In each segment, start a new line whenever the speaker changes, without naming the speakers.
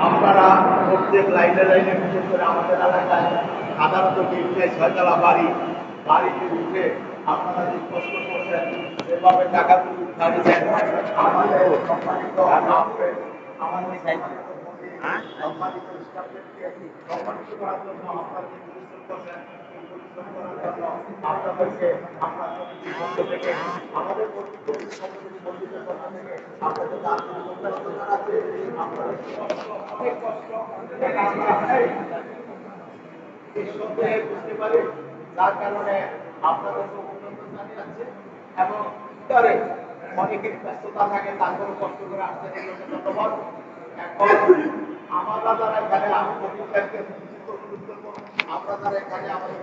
আপনারা প্রত্যেক লাইনে লাইনে বিশেষ করে আমাদের এলাকায় সাধারণত তিনটায় ছয়তলা বাড়িতে উঠে আপনারা যে কষ্ট করছেন এভাবে টাকাগুলো উঠাচ্ছেন আমাদের সম্মানিত আমাদের সম্মানিত স্টাফদেরকে সম্মানিত করার জন্য আপনারা যে পরিশ্রম করছেন এই পরিশ্রম করার জন্য আপনাদেরকে আপনাদের পক্ষ থেকে আমাদের কর্তৃপক্ষের পক্ষ থেকে আপনাদের আন্তরিক অভিনন্দন জানাচ্ছি। আপনাদের কষ্ট অনেক কষ্ট আমরা নিঃসন্দেহে বুঝতে পারি, যার কারণে আপনাদেরকে অভিনন্দন জানাচ্ছি এবং ভিতরে অনেকের ব্যস্ততা থাকে তারপরে কষ্ট করে আসতে ধন্যবাদ। এখন আমরা যারা এখানে আমরা যারা এখানে আমাদের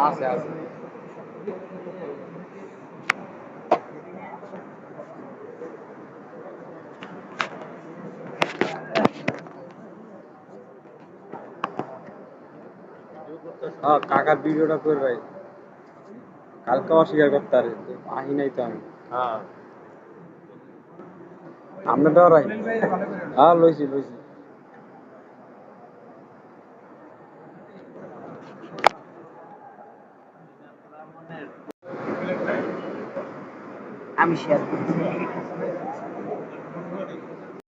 আছে আছে কাকার ভিডিওটা করে ভাই কালকে অস্বীকার করতে পারে আহি নাই তো আমি আমরা ডরাই হ্যাঁ লইছি লইছি
আমি শেয়ার করছি।